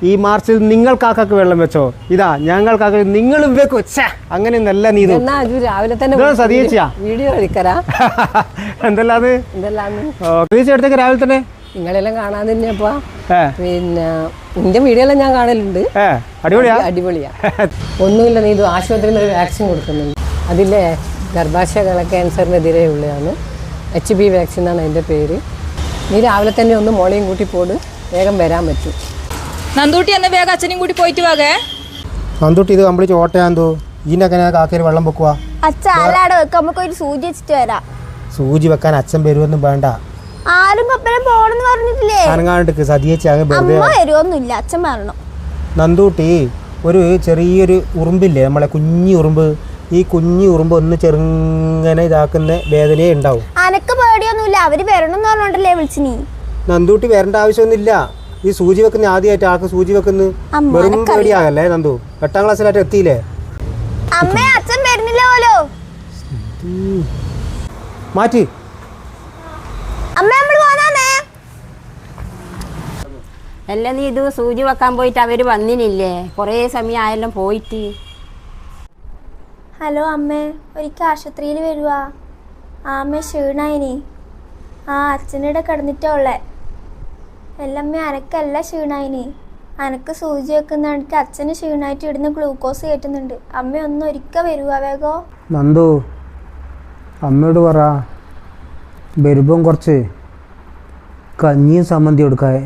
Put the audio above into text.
ഈ മാർച്ചിൽ നിങ്ങൾ കാക്കക്ക് വെള്ളം വെച്ചോ, ഇതാ ഞങ്ങൾ കാക്ക നിങ്ങളും വെക്കോ. അങ്ങനെ നല്ല നീ രാവിലെ തന്നെ സതീച്ചിയാ വീഡിയോ കളിക്കരാ എന്തെല്ലാം അടുത്തേക്ക് രാവിലെ തന്നെ നിങ്ങളെല്ലാം കാണാൻ തന്നെയപ്പാ. പിന്നെ നിന്റെ വീഡിയോ എല്ലാം ഞാൻ കാണലുണ്ട്. അടിപൊളിയാ. ഒന്നുമില്ല, നീ ഇത് ആശുപത്രിയിൽ നിന്ന് ഒരു വാക്സിൻ കൊടുക്കുന്നുണ്ട്. അതിലെ ഗർഭാശയ ക്യാൻസറിനെതിരെ ഉള്ളതാണ്. HB വാക്സിൻ എന്നാണ് അതിൻ്റെ പേര്. നീ രാവിലെ തന്നെ ഒന്ന് മോളെയും കൂട്ടി പോട്, വേഗം വരാൻ പറ്റും. നന്ദൂട്ടി എന്ന വേഗം അച്ഛനും കൂട്ടി പോയിട്ട് വാകേ. നന്ദൂട്ടി ഇത് കംപ്ലീറ്റ് ഓട്ടയാന്തോ ഇതിനൊക്കെ കാക്കയിൽ വെള്ളം വെക്കുക. നമുക്കൊരു സൂചി വെച്ചിട്ട് വരാം. സൂചി വെക്കാൻ അച്ഛൻ വരുമൊന്നും വേണ്ട. ആരും പപ്പനെ പോണെന്ന് പറഞ്ഞിട്ടില്ലേ? അനങ്ങാണ്ട് സതിയേച്ചി വരുമൊന്നുമില്ല, അച്ഛൻ വരണം. നന്ദൂട്ടി ഒരു ചെറിയൊരു ഉറുമ്പില്ലേ, നമ്മളെ കുഞ്ഞി ഉറുമ്പ്, ഈ കുഞ്ഞി ഉറുമ്പ് ഒന്ന് ചെറുങ്ങനെ ഇതാക്കുന്ന വേദനയെ ഉണ്ടാവും. അനക്ക് പേടിയൊന്നുമില്ല, അവര് വരണം എന്ന് പറഞ്ഞോണ്ടല്ലേ വിളിച്ചിനി. നന്ദൂട്ടി വരേണ്ട ആവശ്യമൊന്നുമില്ല. ഈ സൂചി വെക്കുന്ന ആദ്യമായിട്ട് ആൾക്ക് സൂചി വെക്കുന്നു. വെറും പേടിയാകല്ലേ നന്ദു, 8ാം ക്ലാസ്സിലായിട്ട് എത്തിയില്ലേ. അമ്മേ അച്ഛൻ വരുന്നില്ല പോലോ. മാറ്റി അല്ല, നീ ഇത് സൂചി വെക്കാൻ പോയിട്ട് അവര് വന്നിനില്ലേ? കുറേ സമയം ആയെല്ലാം പോയിട്ട്. ഹലോ അമ്മേ, ഒരിക്കൽ ആശുപത്രിയിൽ വരുവാ. അമ്മ ക്ഷീണായിനി. അച്ഛനിടെ കിടന്നിട്ടാ ഉള്ളേ. എല്ലമ്മ അനക്കല്ല ക്ഷീണായിനി. അനക്ക് സൂചി വെക്കുന്നെനിക്ക് അച്ഛന് ക്ഷീണായിട്ട് ഇടുന്ന ഗ്ലൂക്കോസ് കയറ്റുന്നുണ്ട്. അമ്മ ഒന്ന് ഒരിക്കൽ വരുവാ വേഗോ. നന്ദു അമ്മയോട് പറ വരുമ്പം കുറച്ച് കഞ്ഞിയും സമ്മന്തി കൊടുക്കാതെ.